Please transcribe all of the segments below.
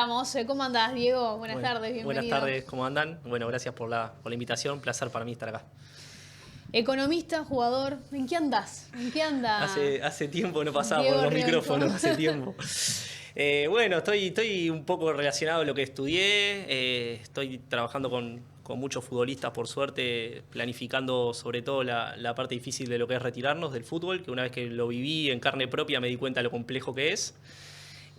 Vamos, ¿cómo andás, Diego? Buenas Bueno, tardes, bienvenido. buenas tardes, ¿cómo andan? Bueno, gracias por la invitación, un placer para mí estar acá. Economista, jugador, ¿en qué andás? ¿En qué anda Hace tiempo no pasaba por Diego los Riolfo? micrófonos, hace tiempo. Bueno, estoy un poco relacionado a lo que estudié, estoy trabajando con muchos futbolistas, por suerte, planificando sobre todo la parte difícil de lo que es retirarnos del fútbol, que una vez que lo viví en carne propia me di cuenta de lo complejo que es.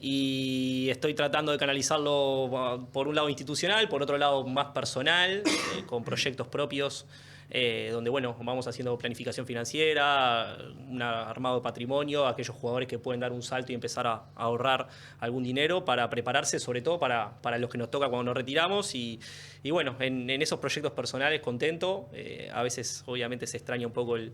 Y estoy tratando de canalizarlo por un lado institucional, por otro lado más personal, con proyectos propios, donde bueno, vamos haciendo planificación financiera, un armado de patrimonio, aquellos jugadores que pueden dar un salto y empezar a ahorrar algún dinero para prepararse, sobre todo para los que nos toca cuando nos retiramos. Y bueno, en esos proyectos personales contento. A veces obviamente se extraña un poco el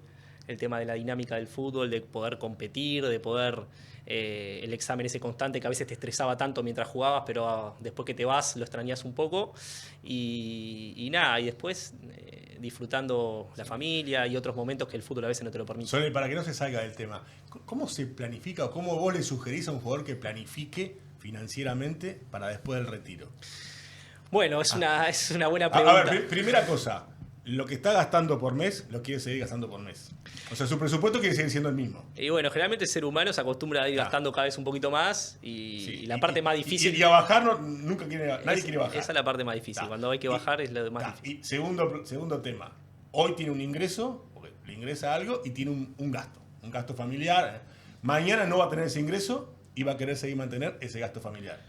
tema de la dinámica del fútbol, de poder competir, de poder el examen ese constante que a veces te estresaba tanto mientras jugabas, pero después que te vas lo extrañas un poco. Y nada, y después disfrutando la familia y otros momentos que el fútbol a veces no te lo permite. Sole, para que no se salga del tema, ¿cómo se planifica o cómo vos le sugerís a un jugador que planifique financieramente para después del retiro? Bueno, es una buena pregunta. A ver, primera cosa, lo que está gastando por mes, lo quiere seguir gastando por mes. O sea, su presupuesto quiere seguir siendo el mismo. Y bueno, generalmente el ser humano se acostumbra a ir gastando cada vez un poquito más y la parte más difícil... Y a bajar nadie quiere bajar. Esa es la parte más difícil. Cuando hay que bajar es lo más difícil. Y segundo tema, hoy tiene un ingreso, porque le ingresa algo y tiene un gasto familiar. Mañana no va a tener ese ingreso y va a querer seguir mantener ese gasto familiar.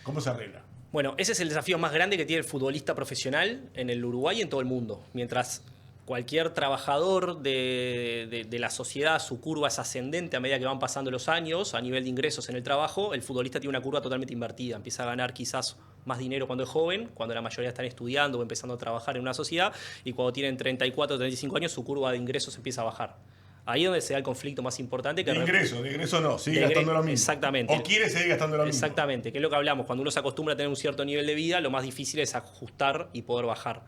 ¿Cómo se arregla? Bueno, ese es el desafío más grande que tiene el futbolista profesional en el Uruguay y en todo el mundo. Mientras cualquier trabajador de la sociedad, su curva es ascendente a medida que van pasando los años a nivel de ingresos en el trabajo, el futbolista tiene una curva totalmente invertida. Empieza a ganar quizás más dinero cuando es joven, cuando la mayoría están estudiando o empezando a trabajar en una sociedad, y cuando tienen 34 o 35 años su curva de ingresos empieza a bajar. Ahí es donde se da el conflicto más importante. De ingreso no, sigue gastando lo mismo. Exactamente. O quiere seguir gastando lo mismo. Exactamente, que es lo que hablamos. Cuando uno se acostumbra a tener un cierto nivel de vida, lo más difícil es ajustar y poder bajar.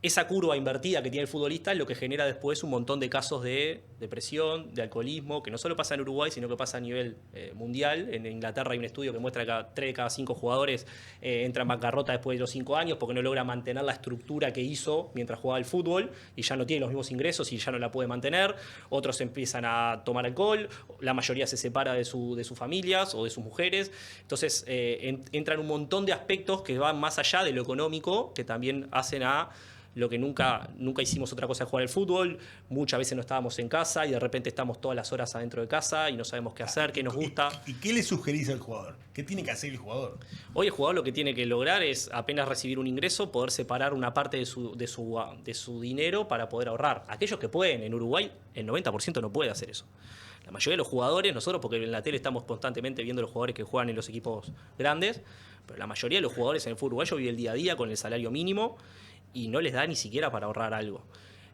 Esa curva invertida que tiene el futbolista es lo que genera después un montón de casos de depresión, de alcoholismo, que no solo pasa en Uruguay, sino que pasa a nivel mundial. En Inglaterra hay un estudio que muestra que 3 de cada 5 jugadores entran en bancarrota después de los 5 años porque no logra mantener la estructura que hizo mientras jugaba al fútbol y ya no tiene los mismos ingresos y ya no la puede mantener. Otros empiezan a tomar alcohol, la mayoría se separa de sus familias o de sus mujeres. Entonces entran un montón de aspectos que van más allá de lo económico, que también hacen a lo que nunca hicimos otra cosa de jugar al fútbol. Muchas veces no estábamos en casa y de repente estamos todas las horas adentro de casa y no sabemos qué hacer, qué nos gusta. ¿Y qué le sugerís al jugador? ¿Qué tiene que hacer el jugador? Hoy el jugador lo que tiene que lograr es, apenas recibir un ingreso, poder separar una parte de su dinero para poder ahorrar. Aquellos que pueden, en Uruguay el 90% no puede hacer eso. La mayoría de los jugadores, nosotros porque en la tele estamos constantemente viendo los jugadores que juegan en los equipos grandes, pero la mayoría de los jugadores en el fútbol uruguayo vive el día a día con el salario mínimo y no les da ni siquiera para ahorrar algo.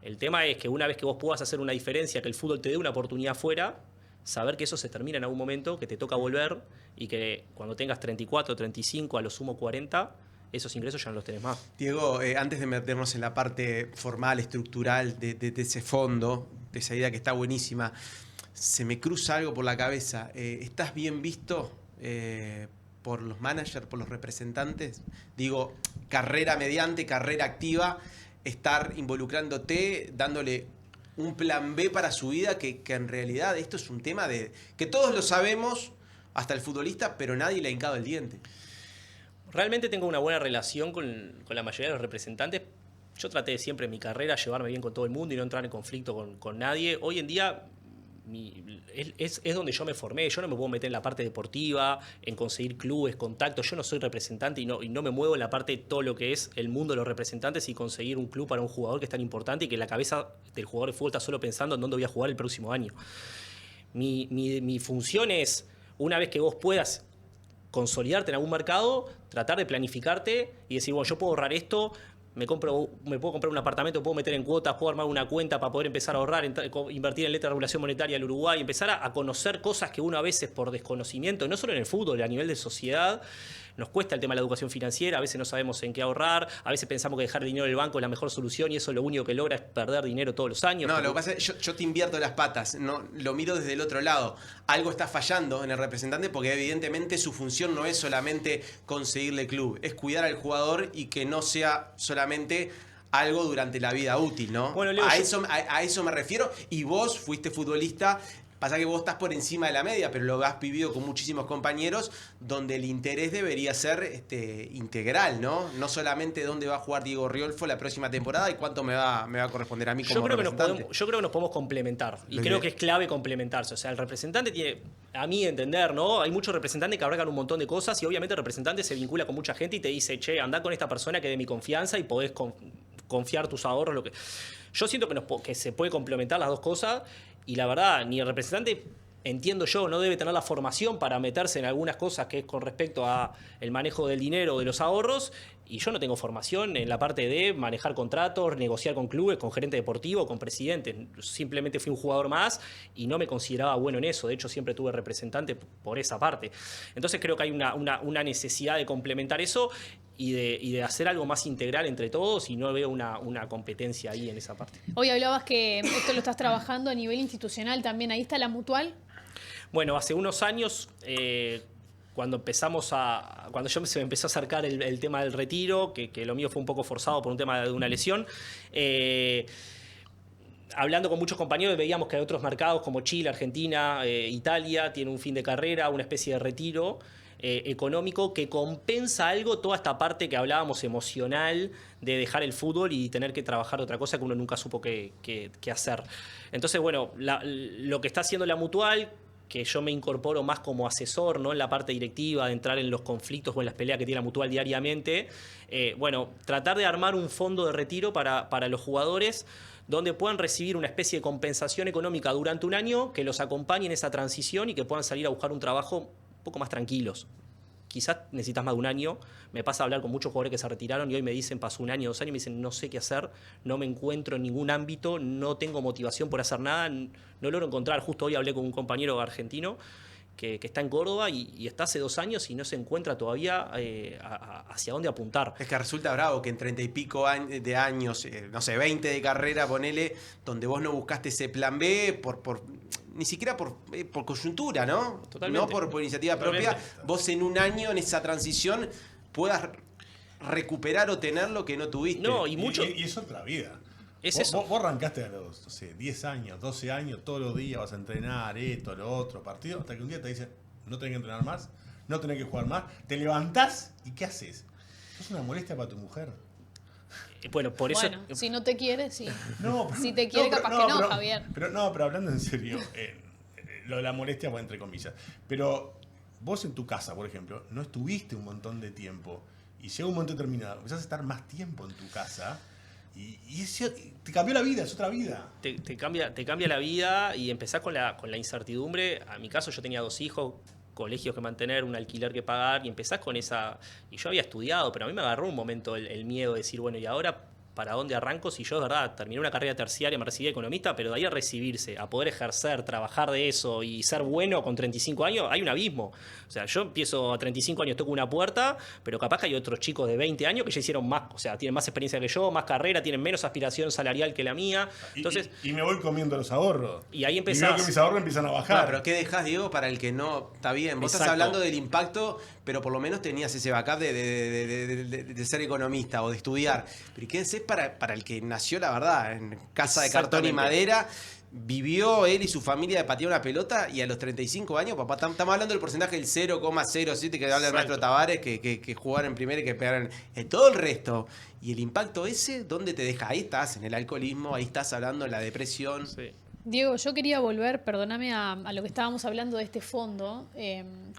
El tema es que una vez que vos puedas hacer una diferencia, que el fútbol te dé una oportunidad fuera, saber que eso se termina en algún momento, que te toca volver y que cuando tengas 34, 35, a lo sumo 40, esos ingresos ya no los tenés más. Diego, antes de meternos en la parte formal, estructural de ese fondo, de esa idea que está buenísima, se me cruza algo por la cabeza. ¿Estás bien visto por los managers, por los representantes? Digo, carrera mediante, carrera activa, estar involucrándote, dándole un plan B para su vida, que en realidad esto es un tema de que todos lo sabemos, hasta el futbolista, pero nadie le ha hincado el diente. Realmente tengo una buena relación con la mayoría de los representantes. Yo traté de siempre en mi carrera llevarme bien con todo el mundo y no entrar en conflicto con nadie. Hoy en día es donde yo me formé. Yo no me puedo meter en la parte deportiva, en conseguir clubes, contactos. Yo no soy representante y no me muevo en la parte de todo lo que es el mundo de los representantes y conseguir un club para un jugador que es tan importante y que la cabeza del jugador de fútbol está solo pensando en dónde voy a jugar el próximo año. Mi función es, una vez que vos puedas consolidarte en algún mercado, tratar de planificarte y decir, bueno, yo puedo ahorrar esto, me puedo comprar un apartamento, puedo meter en cuotas, puedo armar una cuenta para poder empezar a ahorrar, invertir en letra de regulación monetaria del Uruguay, empezar a conocer cosas que uno a veces por desconocimiento, no solo en el fútbol, a nivel de sociedad, nos cuesta el tema de la educación financiera, a veces no sabemos en qué ahorrar, a veces pensamos que dejar dinero en el banco es la mejor solución y eso lo único que logra es perder dinero todos los años. No, lo que pasa es que yo te invierto las patas, no, lo miro desde el otro lado. Algo está fallando en el representante porque evidentemente su función no es solamente conseguirle club, es cuidar al jugador y que no sea solamente algo durante la vida útil, ¿no? Bueno, Leo, a eso me refiero. Y vos fuiste futbolista. Pasa que vos estás por encima de la media, pero lo has vivido con muchísimos compañeros donde el interés debería ser integral, ¿no? No solamente dónde va a jugar Diego Riolfo la próxima temporada y cuánto me va a corresponder a mí como representante. Yo creo que nos podemos complementar y creo que es clave complementarse. O sea, el representante tiene, a mí entender, ¿no? Hay muchos representantes que abarcan un montón de cosas y obviamente el representante se vincula con mucha gente y te dice, che, andá con esta persona que es de mi confianza y podés confiar tus ahorros. Yo siento que se puede complementar las dos cosas. Y la verdad, ni el representante, entiendo yo, no debe tener la formación para meterse en algunas cosas que es con respecto a el manejo del dinero, de los ahorros, y yo no tengo formación en la parte de manejar contratos, negociar con clubes, con gerente deportivo, con presidentes. Simplemente fui un jugador más y no me consideraba bueno en eso. De hecho, siempre tuve representante por esa parte. Entonces creo que hay una necesidad de complementar eso y de hacer algo más integral entre todos y no veo una competencia ahí en esa parte. Hoy hablabas que esto lo estás trabajando a nivel institucional también. ¿Ahí está la Mutual? Bueno, hace unos años, cuando yo se me empezó a acercar el tema del retiro, que lo mío fue un poco forzado por un tema de una lesión, hablando con muchos compañeros veíamos que hay otros mercados como Chile, Argentina, Italia, tienen un fin de carrera, una especie de retiro económico que compensa algo toda esta parte que hablábamos emocional de dejar el fútbol y tener que trabajar otra cosa que uno nunca supo qué hacer. Entonces, bueno, lo que está haciendo la Mutual, que yo me incorporo más como asesor, ¿no? En la parte directiva, de entrar en los conflictos o en las peleas que tiene la Mutual diariamente. Bueno, tratar de armar un fondo de retiro para los jugadores donde puedan recibir una especie de compensación económica durante un año que los acompañe en esa transición y que puedan salir a buscar un trabajo un poco más tranquilos. Quizás necesitas más de un año. Me pasa a hablar con muchos jugadores que se retiraron y hoy me dicen, pasó un año, 2 años, y me dicen, no sé qué hacer, no me encuentro en ningún ámbito, no tengo motivación por hacer nada, no logro encontrar. Justo hoy hablé con un compañero argentino que está en Córdoba y está hace 2 años y no se encuentra todavía hacia dónde apuntar. Es que resulta bravo que en 30 y pico de años, no sé, 20 de carrera, ponele, donde vos no buscaste ese plan B ni siquiera por coyuntura, ¿no? Totalmente. No por iniciativa propia. Vos en un año, en esa transición, puedas recuperar o tener lo que no tuviste. No, y mucho. Y es otra vida. Es vos, eso. vos arrancaste a los 10 años, 12 años, todos los días vas a entrenar esto, lo otro, partido, hasta que un día te dicen, no tenés que entrenar más, no tenés que jugar más, te levantás y ¿qué haces? Es una molestia para tu mujer. Bueno, por eso. Bueno, si no te quiere, sí. No, Si te quiere, capaz que no, Javier. Pero hablando en serio, lo de la molestia va entre comillas. Pero vos en tu casa, por ejemplo, no estuviste un montón de tiempo y llega un momento determinado, empezás a estar más tiempo en tu casa y te cambió la vida, es otra vida. Te cambia la vida y empezás con la incertidumbre. A mi caso, yo tenía 2 hijos, colegios que mantener, un alquiler que pagar, y empezás con esa. Y yo había estudiado, pero a mí me agarró un momento el miedo de decir, bueno, ¿y ahora para dónde arranco? Si yo de verdad terminé una carrera terciaria, me recibí de economista, pero de ahí a recibirse, a poder ejercer, trabajar de eso y ser bueno con 35 años, hay un abismo. O sea, yo empiezo a 35 años, toco una puerta, pero capaz que hay otros chicos de 20 años que ya hicieron más, o sea, tienen más experiencia que yo, más carrera, tienen menos aspiración salarial que la mía. Entonces, y me voy comiendo los ahorros. Y ahí Y empezás. veo que mis ahorros empiezan a bajar. No, pero ¿qué dejás, Diego, para el que no está bien? Vos estás Exacto. hablando del impacto, pero por lo menos tenías ese backup de ser economista o de estudiar. Pero ¿qué es para el que nació, la verdad, en casa de cartón y Exactamente. madera? Vivió él y su familia de patear una pelota y a los 35 años, papá, estamos hablando del porcentaje del 0,07 que habla el maestro Tavares, que jugar en primera y que pegar en todo el resto. Y el impacto ese, ¿dónde te deja? Ahí estás, en el alcoholismo, ahí estás hablando de la depresión. Sí. Diego, yo quería volver, perdóname, a lo que estábamos hablando de este fondo.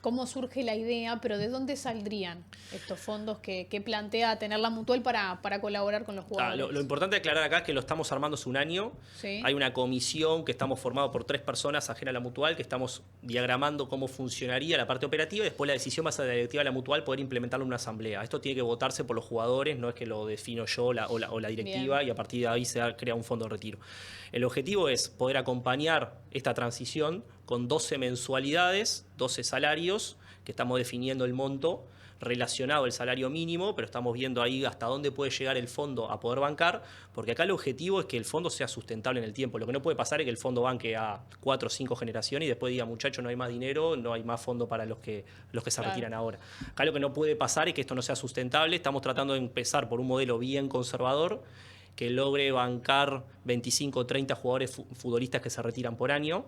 ¿Cómo surge la idea? Pero ¿de dónde saldrían estos fondos que plantea tener la Mutual para colaborar con los jugadores? Lo importante de aclarar acá es que lo estamos armando hace un año. Sí. Hay una comisión que estamos formados por 3 personas ajenas a la Mutual, que estamos diagramando cómo funcionaría la parte operativa y después la decisión va a ser de la directiva de la Mutual poder implementarlo en una asamblea. Esto tiene que votarse por los jugadores, no es que lo defino yo o la directiva. Bien. Y a partir de ahí se crea un fondo de retiro. El objetivo es poder acompañar esta transición con 12 mensualidades, 12 salarios, que estamos definiendo el monto relacionado el salario mínimo, pero estamos viendo ahí hasta dónde puede llegar el fondo a poder bancar, porque acá el objetivo es que el fondo sea sustentable en el tiempo. Lo que no puede pasar es que el fondo banque a 4 o 5 generaciones y después diga, muchachos, no hay más dinero, no hay más fondo para los que se retiran ahora. Acá lo que no puede pasar es que esto no sea sustentable. Estamos tratando de empezar por un modelo bien conservador, que logre bancar 25 o 30 jugadores futbolistas que se retiran por año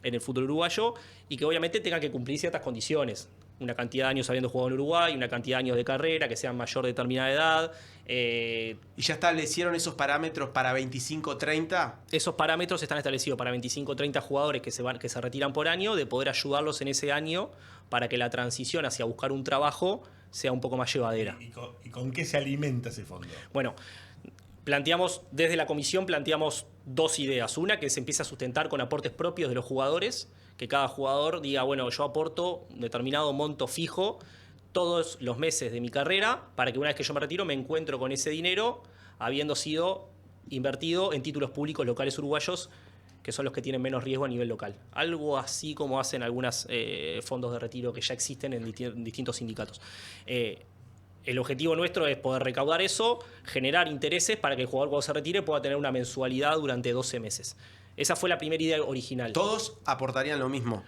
en el fútbol uruguayo y que obviamente tengan que cumplir ciertas condiciones. Una cantidad de años habiendo jugado en Uruguay, una cantidad de años de carrera, que sean mayor de determinada edad. ¿Y ya establecieron esos parámetros para 25, 30? Esos parámetros están establecidos para 25 o 30 jugadores que se retiran por año, de poder ayudarlos en ese año para que la transición hacia buscar un trabajo sea un poco más llevadera. ¿Y con qué se alimenta ese fondo? Bueno, desde la comisión planteamos 2 ideas. Una, que se empiece a sustentar con aportes propios de los jugadores, que cada jugador diga, bueno, yo aporto un determinado monto fijo todos los meses de mi carrera para que una vez que yo me retiro me encuentro con ese dinero habiendo sido invertido en títulos públicos locales uruguayos, que son los que tienen menos riesgo a nivel local. Algo así como hacen algunos fondos de retiro que ya existen en distintos sindicatos. El objetivo nuestro es poder recaudar eso, generar intereses para que el jugador cuando se retire pueda tener una mensualidad durante 12 meses. Esa fue la primera idea original. ¿Todos aportarían lo mismo?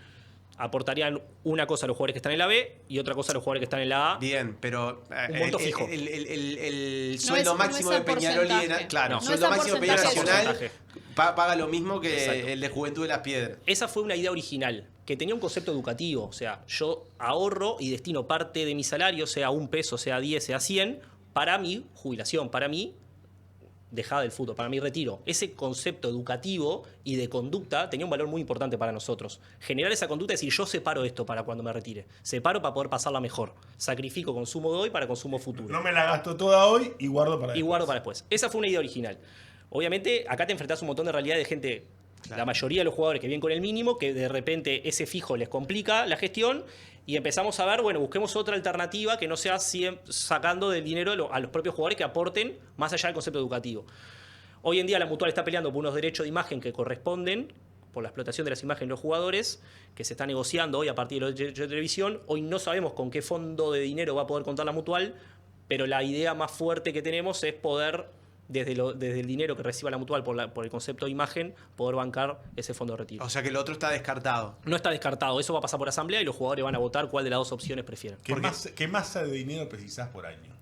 Aportarían una cosa a los jugadores que están en la B y otra cosa a los jugadores que están en la A. Bien, pero un monto fijo. El sueldo máximo de Peñarol claro, el sueldo máximo de Peñarol Nacional paga lo mismo que Exacto. el de Juventud de las Piedras. Esa fue una idea original, que tenía un concepto educativo. O sea, yo ahorro y destino parte de mi salario, sea 1 peso, sea 10, sea 100, para mi jubilación, para mi dejada del fútbol, para mi retiro. Ese concepto educativo y de conducta tenía un valor muy importante para nosotros. Generar esa conducta es decir, yo separo esto para cuando me retire. Separo para poder pasarla mejor. Sacrifico consumo de hoy para consumo futuro. No me la gasto toda hoy y guardo para después. Y guardo para después. Esa fue una idea original. Obviamente, acá te enfrentás a un montón de realidad de gente, claro. La mayoría de los jugadores que vienen con el mínimo, que de repente ese fijo les complica la gestión y empezamos a ver, bueno, busquemos otra alternativa que no sea sacando del dinero a los propios jugadores que aporten más allá del concepto educativo. Hoy en día la Mutual está peleando por unos derechos de imagen que corresponden por la explotación de las imágenes de los jugadores, que se está negociando hoy a partir de los derechos de televisión. Hoy no sabemos con qué fondo de dinero va a poder contar la Mutual, pero la idea más fuerte que tenemos es poder, desde el dinero que reciba la Mutual por el concepto de imagen, poder bancar ese fondo de retiro. O sea que lo otro está descartado. No está descartado. Eso va a pasar por asamblea y los jugadores van a votar cuál de las 2 opciones prefieren. ¿Qué masa de dinero precisás por año?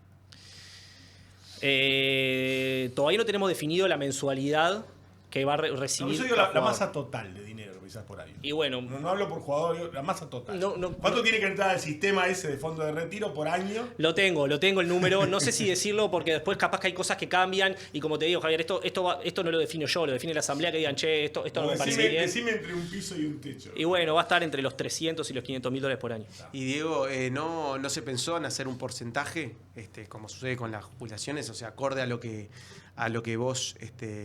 Todavía no tenemos definido la mensualidad que va a recibir. No, yo digo la masa total de dinero que precisás por año. Y bueno, no hablo por jugador, digo la masa total. No, ¿Cuánto tiene que entrar al sistema ese de fondo de retiro por año? Lo tengo el número. No sé si decirlo porque después capaz que hay cosas que cambian. Y como te digo, Javier, esto no lo defino yo, lo define la asamblea, que digan, che, esto no me parece bien. Decime entre un piso y un techo. Y bueno, va a estar entre los 300 y los 500 mil dólares por año. Y Diego, ¿no se pensó en hacer un porcentaje, como sucede con las jubilaciones, o sea, acorde a lo que vos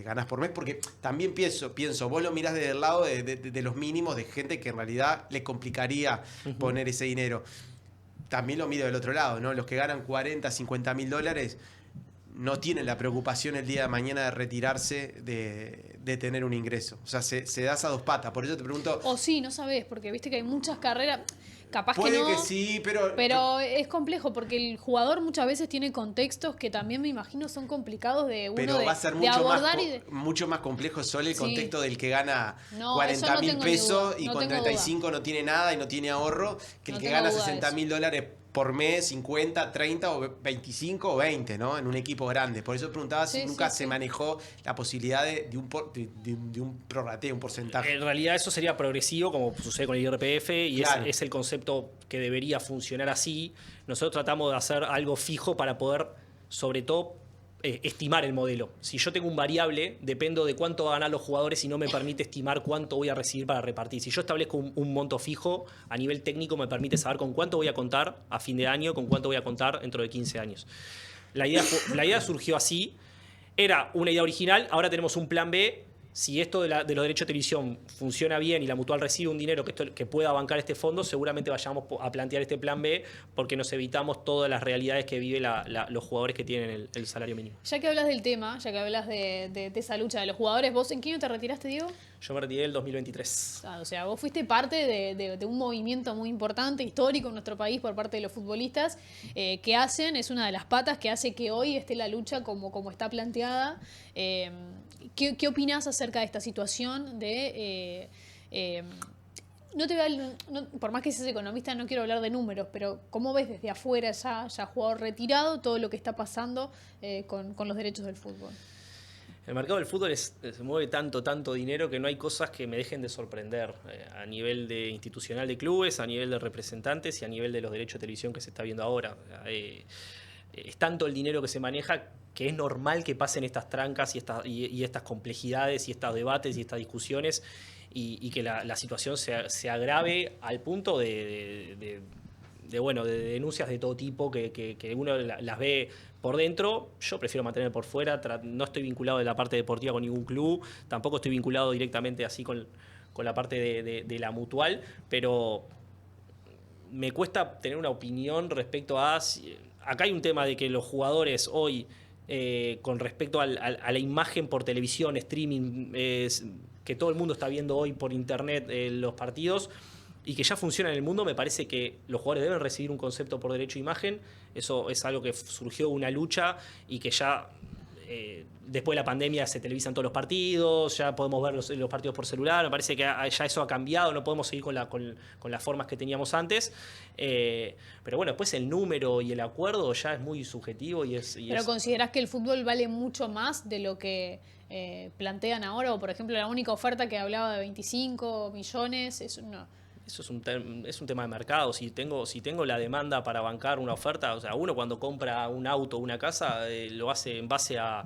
ganás por mes? Porque también pienso, vos lo mirás desde el lado de los mínimos, de gente que en realidad le complicaría poner ese dinero. También lo miro del otro lado, ¿no? Los que ganan 40, 50 mil dólares no tienen la preocupación el día de mañana de retirarse de tener un ingreso. O sea, se da a 2 patas. Por eso te pregunto... O sí, no sabés, porque viste que hay muchas carreras... Capaz puede que no, que sí, pero es complejo porque el jugador muchas veces tiene contextos que también me imagino son complicados de uno pero va a ser de abordar mucho más complejo solo el sí. contexto del que gana no, 40 mil pesos y no con 35 duda. No tiene nada y no tiene ahorro, que el que gana 60 mil dólares por mes, 50, 30 o 25 o 20, ¿no? En un equipo grande. Por eso preguntaba si nunca se manejó la posibilidad de un prorrateo, un porcentaje. En realidad eso sería progresivo, como sucede con el IRPF, y claro. es el concepto que debería funcionar así. Nosotros tratamos de hacer algo fijo para poder, sobre todo, estimar el modelo. Si yo tengo un variable, dependo de cuánto van a ganar los jugadores y no me permite estimar cuánto voy a recibir para repartir. Si yo establezco un monto fijo, a nivel técnico me permite saber con cuánto voy a contar a fin de año, con cuánto voy a contar dentro de 15 años. La idea surgió así. Era una idea original, ahora tenemos un plan B si esto de los derechos de televisión funciona bien y la Mutual recibe un dinero que pueda bancar este fondo, seguramente vayamos a plantear este plan B, porque nos evitamos todas las realidades que viven los jugadores que tienen el salario mínimo. Ya que hablas del tema, ya que hablas de esa lucha de los jugadores, ¿vos en qué año te retiraste, Diego? Yo me retiré en el 2023. O sea, vos fuiste parte de un movimiento muy importante, histórico en nuestro país por parte de los futbolistas, que es una de las patas que hace que hoy esté la lucha como está planteada. ¿Qué opinás acerca de esta situación por más que seas economista, no quiero hablar de números, pero ¿cómo ves desde afuera, ya jugador retirado, todo lo que está pasando con los derechos del fútbol? El mercado del fútbol se mueve tanto dinero que no hay cosas que me dejen de sorprender a nivel institucional de clubes, a nivel de representantes y a nivel de los derechos de televisión que se está viendo ahora. Es tanto el dinero que se maneja que es normal que pasen estas trancas y estas complejidades y estos debates y estas discusiones y que la situación se agrave al punto de denuncias de todo tipo que uno las ve por dentro. Yo prefiero mantener por fuera, no estoy vinculado de la parte deportiva con ningún club, tampoco estoy vinculado directamente así con la parte de la Mutual, pero me cuesta tener una opinión respecto a... Acá hay un tema de que los jugadores hoy, con respecto a la imagen por televisión, streaming, que todo el mundo está viendo hoy por internet los partidos, y que ya funciona en el mundo, me parece que los jugadores deben recibir un concepto por derecho a imagen. Eso es algo que surgió una lucha y que ya después de la pandemia se televisan todos los partidos, ya podemos ver los partidos por celular. Me parece que ya eso ha cambiado, no podemos seguir con las formas que teníamos antes. Pero bueno, después el número y el acuerdo ya es muy subjetivo. ¿Pero considerás que el fútbol vale mucho más de lo que plantean ahora? O por ejemplo, la única oferta que hablaba de 25 millones, eso es un tema de mercado. Si tengo la demanda para bancar una oferta, o sea, uno cuando compra un auto o una casa lo hace en base a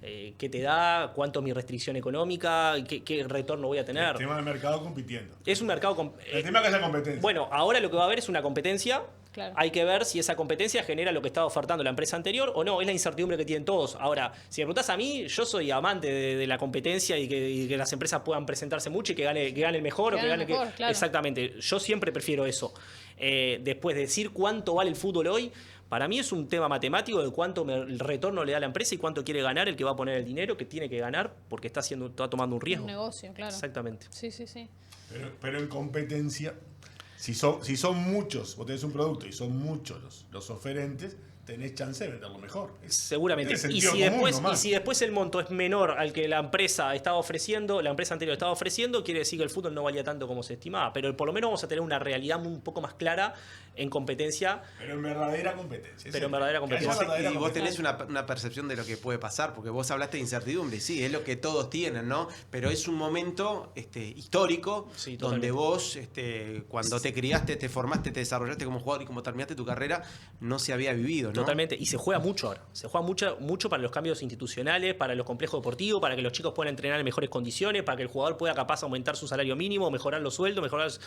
qué te da, cuánto es mi restricción económica, qué retorno voy a tener. El tema del mercado compitiendo. Es un mercado... el tema que es la competencia. Bueno, ahora lo que va a haber es una competencia. Claro. Hay que ver si esa competencia genera lo que estaba ofertando la empresa anterior o no. Es la incertidumbre que tienen todos. Ahora, si me preguntás a mí, yo soy amante de la competencia y que las empresas puedan presentarse mucho y que gane el mejor. Claro. Exactamente. Yo siempre prefiero eso. Después de decir cuánto vale el fútbol hoy, para mí es un tema matemático de cuánto el retorno le da a la empresa y cuánto quiere ganar el que va a poner el dinero, que tiene que ganar porque está tomando un riesgo. Un negocio, claro. Exactamente. Sí. Pero en competencia... Si son muchos, vos tenés un producto y son muchos los oferentes, tenés chance de venderlo mejor. Seguramente. Y si después el monto es menor al que la empresa anterior estaba ofreciendo, quiere decir que el fútbol no valía tanto como se estimaba. Pero por lo menos vamos a tener una realidad un poco más clara en competencia. Pero en verdadera competencia. Y vos tenés una percepción de lo que puede pasar, porque vos hablaste de incertidumbre, sí, es lo que todos tienen, ¿no? Pero es un momento histórico, sí, donde vos, cuando te criaste, te formaste, te desarrollaste como jugador y como terminaste tu carrera, no se había vivido, ¿no? Totalmente, y se juega mucho ahora. Se juega mucho para los cambios institucionales, para los complejos deportivos, para que los chicos puedan entrenar en mejores condiciones, para que el jugador pueda capaz aumentar su salario mínimo, mejorar los sueldos,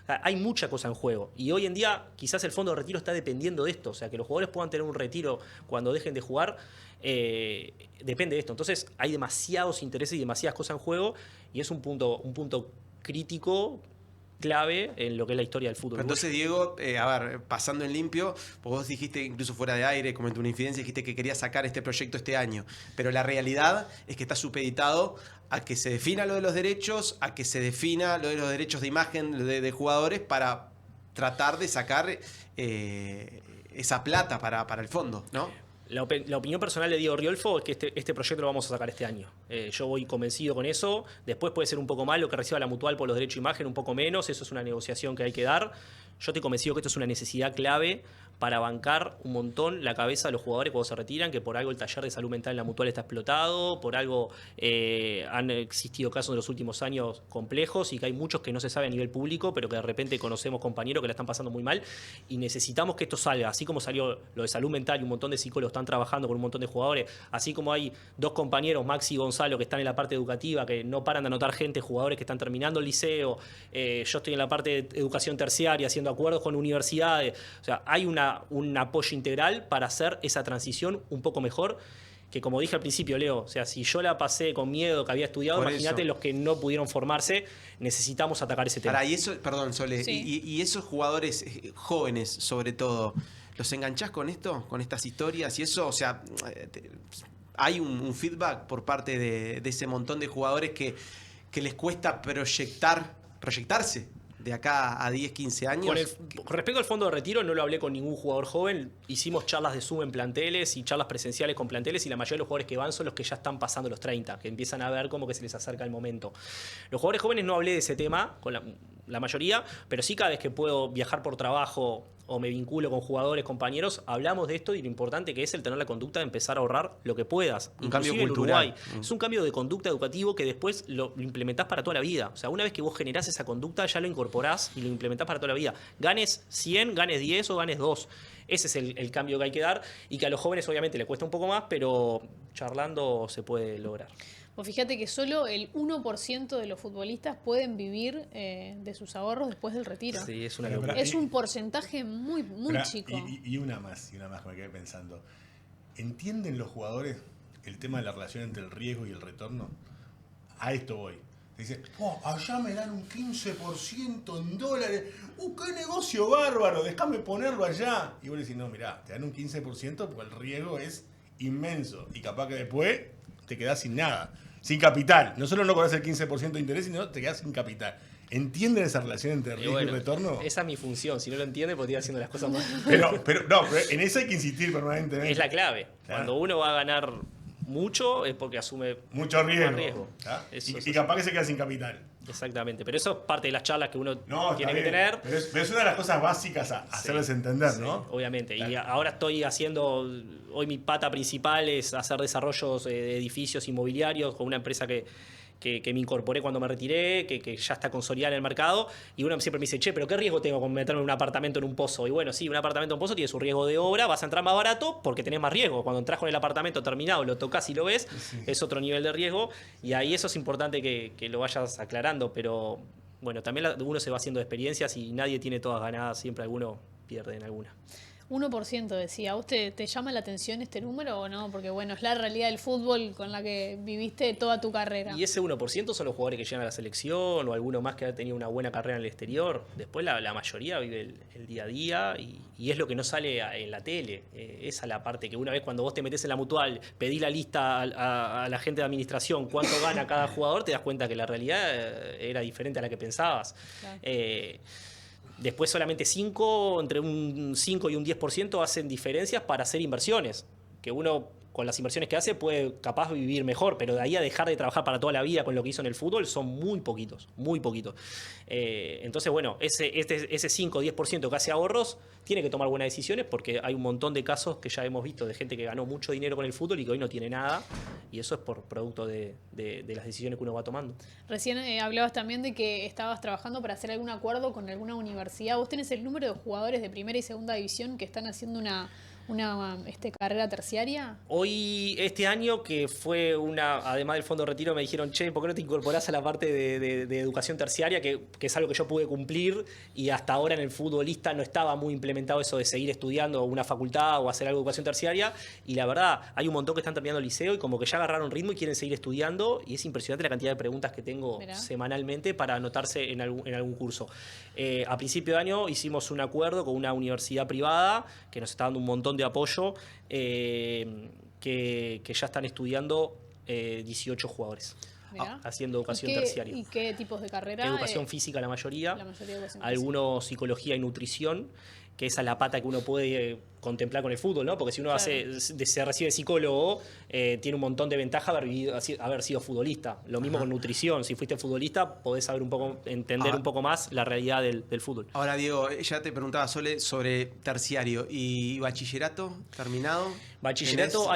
hay mucha cosa en juego. Y hoy en día quizás el fondo de retiro está dependiendo de esto. O sea, que los jugadores puedan tener un retiro cuando dejen de jugar, depende de esto. Entonces hay demasiados intereses y demasiadas cosas en juego y es un punto crítico, clave en lo que es la historia del fútbol. Entonces, Diego, pasando en limpio, vos dijiste, incluso fuera de aire, como en tu infidencia, dijiste que querías sacar este proyecto este año, pero la realidad es que está supeditado a que se defina lo de los derechos, a que se defina lo de los derechos de imagen de jugadores para tratar de sacar esa plata para el fondo, ¿no? La opinión personal de Diego Riolfo es que este proyecto lo vamos a sacar este año. Yo voy convencido con eso. Después puede ser un poco más lo que reciba la Mutual por los derechos de imagen, un poco menos. Eso es una negociación que hay que dar. Yo estoy convencido que esto es una necesidad clave para bancar un montón la cabeza de los jugadores cuando se retiran, que por algo el taller de salud mental en la Mutual está explotado, por algo han existido casos en los últimos años complejos y que hay muchos que no se sabe a nivel público, pero que de repente conocemos compañeros que la están pasando muy mal y necesitamos que esto salga, así como salió lo de salud mental y un montón de psicólogos están trabajando con un montón de jugadores, así como hay dos compañeros, Maxi y Gonzalo, que están en la parte educativa, que no paran de anotar gente, jugadores que están terminando el liceo, yo estoy en la parte de educación terciaria haciendo acuerdos con universidades, o sea, hay un apoyo integral para hacer esa transición un poco mejor que como dije al principio, Leo, o sea, si yo la pasé con miedo que había estudiado, Por imagínate eso. los que no pudieron formarse, necesitamos atacar ese tema. Pará, y eso, perdón, Sole, Sí. y esos jugadores jóvenes, sobre todo, ¿los enganchás con esto? ¿Con estas historias? Y eso, o sea, hay un feedback por parte de ese montón de jugadores que les cuesta proyectarse de acá a 10, 15 años. Con respecto al fondo de retiro, no lo hablé con ningún jugador joven. Hicimos charlas de Zoom en planteles y charlas presenciales con planteles, y la mayoría de los jugadores que van son los que ya están pasando los 30, que empiezan a ver como que se les acerca el momento. Los jugadores jóvenes no hablé de ese tema con la mayoría, pero sí cada vez que puedo viajar por trabajo o me vinculo con jugadores, compañeros, hablamos de esto y lo importante que es el tener la conducta de empezar a ahorrar lo que puedas. Un cambio Inclusive en cultural. Uruguay. Es un cambio de conducta educativo que después lo implementás para toda la vida. O sea, una vez que vos generás esa conducta, ya lo incorporás y lo implementás para toda la vida. Ganes 100, ganes 10 o ganes 2. Ese es el cambio que hay que dar y que a los jóvenes obviamente le cuesta un poco más, pero charlando se puede lograr. Pues fíjate que solo el 1% de los futbolistas pueden vivir de sus ahorros después del retiro. Sí, es una Pero, locura. Es un porcentaje muy Pero, chico. y una más que me quedé pensando. ¿Entienden los jugadores el tema de la relación entre el riesgo y el retorno? A esto voy. Dice, allá me dan un 15% en dólares. ¡Qué negocio bárbaro! Déjame ponerlo allá. Y vos le decís, no, mirá, te dan un 15% porque el riesgo es inmenso. Y capaz que después te quedás sin nada. Sin capital. No solo no cobras el 15% de interés, sino te quedás sin capital. ¿Entienden esa relación entre riesgo Bueno, y retorno? esa es mi función. Si no lo entiende, podría ir haciendo las cosas mal. Pero en eso hay que insistir permanentemente. Es la clave. Claro. Cuando uno va a ganar mucho es porque asume Mucho riesgo. más riesgo. ¿Ah? Eso es Y capaz que se queda sin capital. Exactamente. Pero eso es parte de las charlas que uno No, tiene está que bien. tener. Pero es una de las cosas básicas a hacerles entender, Sí, ¿no? obviamente. Y Claro. ahora estoy haciendo, hoy mi pata principal es hacer desarrollos de edificios inmobiliarios con una empresa que me incorporé cuando me retiré, que ya está consolidada en el mercado, y uno siempre me dice, che, pero ¿qué riesgo tengo con meterme en un apartamento en un pozo? Y bueno, sí, un apartamento en un pozo tiene su riesgo de obra, vas a entrar más barato porque tenés más riesgo. Cuando entras con el apartamento terminado, lo tocas y lo ves, es otro nivel de riesgo, y ahí eso es importante que lo vayas aclarando, pero bueno, también uno se va haciendo experiencias y nadie tiene todas ganadas, siempre alguno pierde en alguna. 1% decía. ¿A usted te llama la atención este número o no? Porque bueno, es la realidad del fútbol con la que viviste toda tu carrera. Y ese 1% son los jugadores que llegan a la selección o alguno más que ha tenido una buena carrera en el exterior. Después la mayoría vive el día a día y es lo que no sale en la tele. Esa es la parte que una vez cuando vos te metés en la mutual, pedí la lista a la gente de administración, cuánto gana cada jugador, te das cuenta que la realidad era diferente a la que pensabas. Claro. Después solamente entre un 5 y un 10% hacen diferencias para hacer inversiones. Que uno con las inversiones que hace puede capaz vivir mejor, pero de ahí a dejar de trabajar para toda la vida con lo que hizo en el fútbol son muy poquitos, muy poquitos. Entonces, bueno, ese 5 o 10% que hace ahorros tiene que tomar buenas decisiones porque hay un montón de casos que ya hemos visto de gente que ganó mucho dinero con el fútbol y que hoy no tiene nada, y eso es por producto de las decisiones que uno va tomando. Recién hablabas también de que estabas trabajando para hacer algún acuerdo con alguna universidad. ¿Vos tenés el número de jugadores de primera y segunda división que están haciendo una carrera terciaria? Hoy, este año, que fue además del fondo de retiro, me dijeron, che, ¿por qué no te incorporás a la parte de educación terciaria? Que es algo que yo pude cumplir y hasta ahora en el futbolista no estaba muy implementado eso de seguir estudiando una facultad o hacer algo de educación terciaria. Y la verdad, hay un montón que están terminando el liceo y como que ya agarraron ritmo y quieren seguir estudiando, y es impresionante la cantidad de preguntas que tengo Mirá. semanalmente para anotarse en algún curso. A principio de año hicimos un acuerdo con una universidad privada que nos está dando un montón de apoyo, que ya están estudiando 18 jugadores, Mirá. haciendo educación ¿Y qué, terciaria. ¿Y qué tipos de carrera? Educación física la mayoría, educación algunos psicología y nutrición, que esa es la pata que uno puede contemplar con el fútbol, ¿no? Porque si uno Claro. se recibe psicólogo, tiene un montón de ventaja haber sido futbolista. Lo mismo con nutrición. Si fuiste futbolista, podés saber entender un poco más la realidad del fútbol. Ahora, Diego, ya te preguntaba, Sole, sobre terciario y bachillerato terminado. Bachillerato,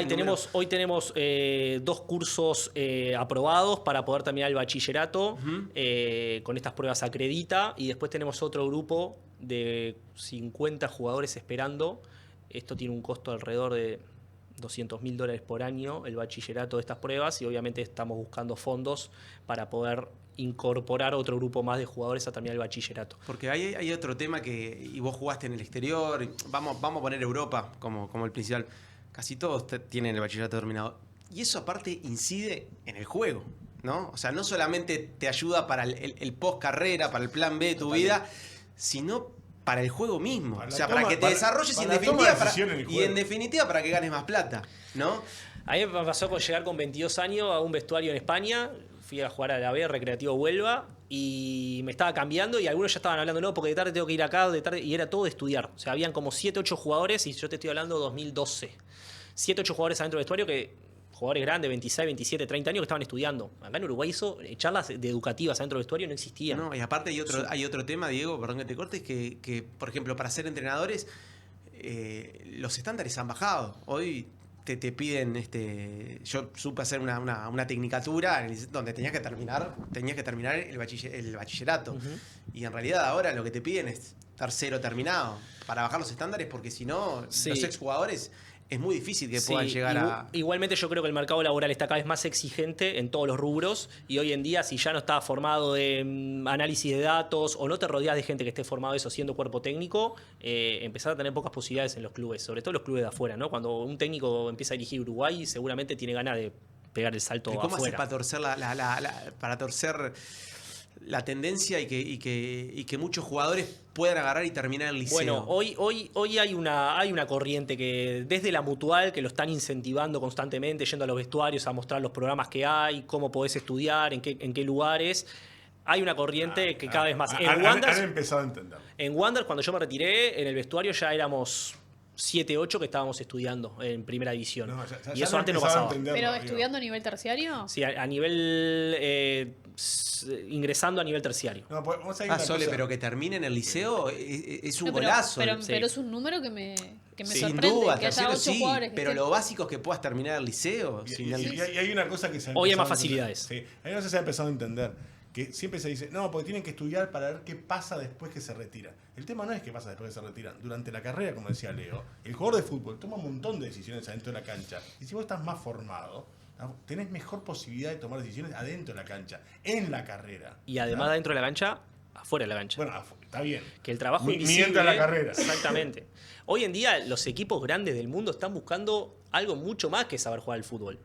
hoy tenemos 2 cursos aprobados para poder terminar el bachillerato. Con estas pruebas acredita, y después tenemos otro grupo de 50 jugadores esperando. Esto tiene un costo alrededor de $200.000 por año, el bachillerato de estas pruebas, y obviamente estamos buscando fondos para poder incorporar otro grupo más de jugadores a terminar el bachillerato. Porque hay otro tema y vos jugaste en el exterior, vamos a poner Europa como el principal. Casi todos tienen el bachillerato terminado. Y eso aparte incide en el juego, ¿no? O sea, no solamente te ayuda para el post carrera, para el plan B de tu vida, sino para el juego mismo. Para o sea, la para toma- que te para- desarrolles y en para la toma de definitiva decisión en el y juego. en definitiva para que ganes más plata, ¿no? A mí me pasó con llegar con 22 años a un vestuario en España, fui a jugar a la B, Recreativo Huelva, y me estaba cambiando y algunos ya estaban hablando, no, porque de tarde tengo que ir acá, de tarde, y era todo de estudiar. O sea, habían como 7, 8 jugadores, y yo te estoy hablando 2012. 7, 8 jugadores adentro del vestuario jugadores grandes, 26, 27, 30 años que estaban estudiando. Acá en Uruguay eso, charlas de educativas adentro del vestuario no existían. No, y aparte hay otro tema, Diego, perdón que te cortes, que por ejemplo, para ser entrenadores, los estándares han bajado. Hoy te piden, yo supe hacer una tecnicatura donde tenías que terminar el bachillerato. Y en realidad ahora lo que te piden es tercero terminado para bajar los estándares, porque si no, Sí. los exjugadores es muy difícil que Sí, puedan llegar a... Igualmente yo creo que el mercado laboral está cada vez más exigente en todos los rubros y hoy en día si ya no estás formado en análisis de datos o no te rodeas de gente que esté formado eso siendo cuerpo técnico, empezar a tener pocas posibilidades en los clubes, sobre todo los clubes de afuera, ¿no? Cuando un técnico empieza a dirigir Uruguay seguramente tiene ganas de pegar el salto ¿Y cómo haces afuera. para torcer para torcer la tendencia y que muchos jugadores puedan agarrar y terminar el liceo? Bueno, hoy hay una corriente que desde la Mutual que lo están incentivando constantemente, yendo a los vestuarios a mostrar los programas que hay, cómo podés estudiar, en qué lugares. Hay una corriente que cada vez más. Han empezado a entender. En Wanderers, cuando yo me retiré, en el vestuario ya éramos 7, 8 que estábamos estudiando en primera división. No, y eso han antes no empezado a pasaba. entenderlo, ¿Pero digo. estudiando a nivel terciario? Sí, a nivel. Ingresando a nivel terciario. No, pues, vamos a ir a una Sole, cosa. pero que termine en el liceo es un No, pero, golazo. pero, sí. pero es un número que me Sin sorprende. Sin duda, que haya tercero 8 sí, jugadores que pero estén- lo básico es que puedas terminar el liceo. Y, sin y- el- y hay una cosa que se ha Hoy hay empezado más a entender. facilidades. Sí, hay una cosa que se ha empezado a entender. Que siempre se dice, no, porque tienen que estudiar para ver qué pasa después que se retira. El tema no es qué pasa después que se retiran. Durante la carrera, como decía Leo, el jugador de fútbol toma un montón de decisiones adentro de la cancha. Y si vos estás más formado, tenés mejor posibilidad de tomar decisiones adentro de la cancha, en la carrera. Y además ¿no? dentro de la cancha, afuera de la cancha. Bueno, está bien. Que el trabajo Mientras invisible. la carrera. Exactamente. Hoy en día los equipos grandes del mundo están buscando algo mucho más que saber jugar al fútbol.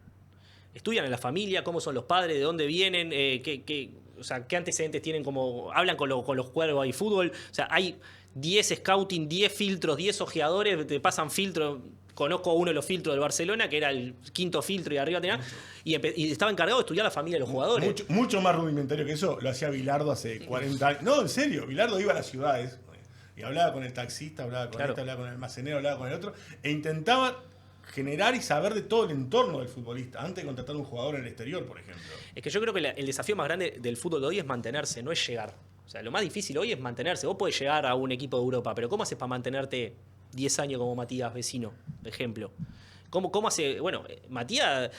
Estudian en la familia, cómo son los padres, de dónde vienen, o sea, qué antecedentes tienen, hablan con los jugadores de fútbol. O sea, hay 10 scouting, 10 filtros, 10 ojeadores, te pasan filtros. Conozco uno de los filtros del Barcelona, que era el quinto filtro y arriba tenía. Y estaba encargado de estudiar la familia de los jugadores. Mucho más rudimentario que eso lo hacía Bilardo hace 40 años. No, en serio, Bilardo iba a las ciudades y hablaba con el taxista, hablaba con Claro. este, hablaba con el almacenero, hablaba con el otro, e intentaba generar y saber de todo el entorno del futbolista antes de contratar a un jugador en el exterior, por ejemplo. Es que yo creo que el desafío más grande del fútbol de hoy es mantenerse, no es llegar. O sea, lo más difícil hoy es mantenerse. Vos podés llegar a un equipo de Europa, pero ¿cómo haces para mantenerte 10 años como Matías Vecino, por ejemplo? ¿Cómo hace? Bueno, Matías,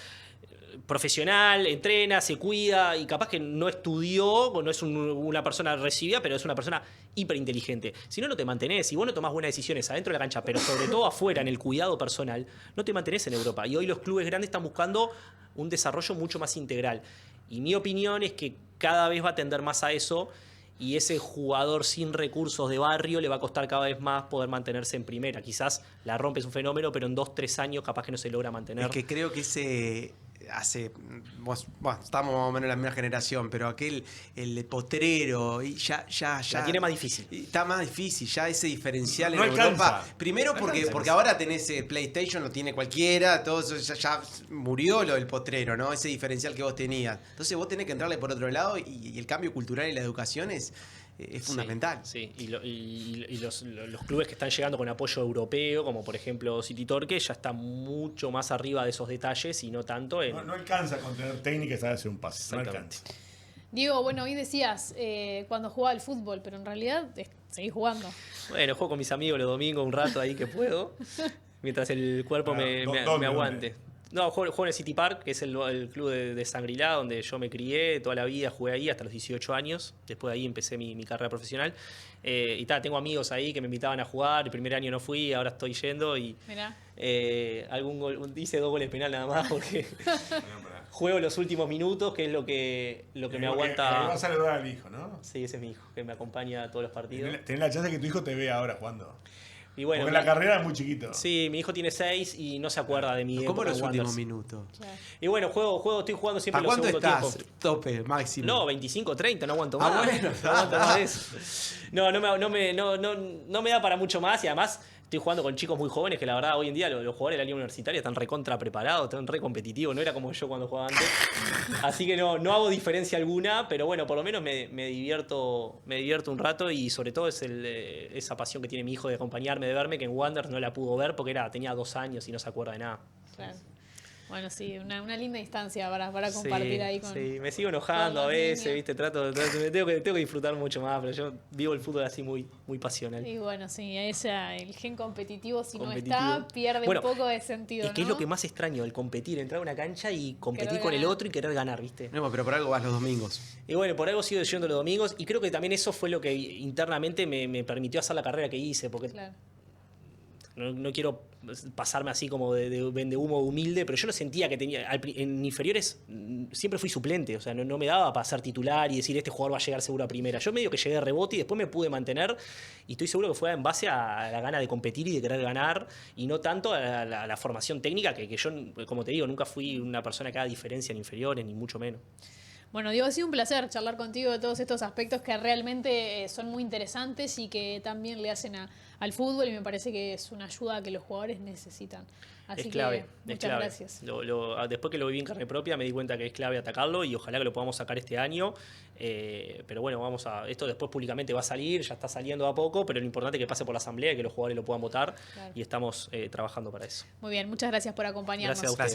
profesional, entrena, se cuida y capaz que no estudió, no es una persona recibida, pero es una persona hiperinteligente. Si no, no te mantenés. Si vos no tomás buenas decisiones adentro de la cancha, pero sobre todo afuera, en el cuidado personal, no te mantenés en Europa. Y hoy los clubes grandes están buscando un desarrollo mucho más integral. Y mi opinión es que cada vez va a tender más a eso y ese jugador sin recursos de barrio le va a costar cada vez más poder mantenerse en primera. Quizás la rompe es un fenómeno, pero en 2, 3 años capaz que no se logra mantener. Es que creo que bueno, estamos más o menos en la misma generación, pero el potrero, y ya. La tiene más difícil. Está más difícil, ya ese diferencial No en alcanza. Europa. Primero No porque alcanza. ahora tenés PlayStation, lo tiene cualquiera, todo eso ya murió lo del potrero, ¿no? Ese diferencial que vos tenías. Entonces vos tenés que entrarle por otro lado y el cambio cultural y la educación es fundamental. Sí, y los clubes que están llegando con apoyo europeo, como por ejemplo City Torque, ya están mucho más arriba de esos detalles y no tanto en... No alcanza con tener técnica y saber hacer un pase. No Exactamente. alcanza. Diego, bueno, hoy decías cuando jugaba al fútbol, pero en realidad seguís jugando. Bueno, juego con mis amigos los domingos un rato ahí que puedo, mientras el cuerpo me ¿Dónde? aguante. No, juego en el City Park, que es el club de Shangri-La, donde yo me crié toda la vida, jugué ahí hasta los 18 años. Después de ahí empecé mi carrera profesional. Tengo amigos ahí que me invitaban a jugar. El primer año no fui, ahora estoy yendo y Mirá. algún gol, hice 2 goles penal nada más porque juego los últimos minutos, que es lo que me aguanta. Vas a saludar al hijo, ¿no? Sí, ese es mi hijo, que me acompaña a todos los partidos. Tenés la chance de que tu hijo te vea ahora jugando. Y bueno, Porque la carrera es muy chiquito. sí, mi hijo tiene 6 y no se acuerda de mi ¿Cómo época los en últimos Wanderers. minutos? Claro. Y bueno, estoy jugando siempre ¿A en los cuánto segundos estás? tiempos. Tope, máximo. No, 25, 30, no aguanto Ah, más. bueno, no aguanto más de eso. No me da para mucho más y además estoy jugando con chicos muy jóvenes que la verdad hoy en día los jugadores de la liga universitaria están recontra preparados, están re competitivos, no era como yo cuando jugaba antes. Así que no hago diferencia alguna, pero bueno, por lo menos me divierto un rato y sobre todo es esa pasión que tiene mi hijo de acompañarme, de verme, que en Wanderers no la pudo ver porque tenía 2 años y no se acuerda de nada. Claro. Bueno, sí, una linda instancia para compartir ahí con... Sí, me sigo enojando a los veces, niños. ¿viste? Tengo que disfrutar mucho más, pero yo vivo el fútbol así muy, muy pasional. Y bueno, sí, el gen competitivo, si no Competitivo. está, pierde Bueno, un poco de sentido, Es que es ¿no? lo que más extraño, el competir, entrar a una cancha y competir Querer con el ganar. otro y querer ganar, ¿viste? No, pero por algo vas los domingos. Y bueno, por algo sigo yendo los domingos y creo que también eso fue lo que internamente me permitió hacer la carrera que hice, porque Claro. no quiero pasarme así como de vendehumo humilde, pero yo no sentía que tenía. En inferiores siempre fui suplente, o sea, no me daba para ser titular y decir este jugador va a llegar seguro a primera. Yo medio que llegué de rebote y después me pude mantener y estoy seguro que fue en base a la gana de competir y de querer ganar y no tanto a la formación técnica, que yo, como te digo, nunca fui una persona que haga diferencia en inferiores, ni mucho menos. Bueno, Diego, ha sido un placer charlar contigo de todos estos aspectos que realmente son muy interesantes y que también le hacen al fútbol y me parece que es una ayuda que los jugadores necesitan. Así Es clave, que es muchas clave. gracias. Después que lo viví en carne propia me di cuenta que es clave atacarlo y ojalá que lo podamos sacar este año. Pero bueno, esto después públicamente va a salir, ya está saliendo a poco, pero lo importante es que pase por la asamblea y que los jugadores lo puedan votar Claro. y estamos trabajando para eso. Muy bien, muchas gracias por acompañarnos. Gracias a ustedes.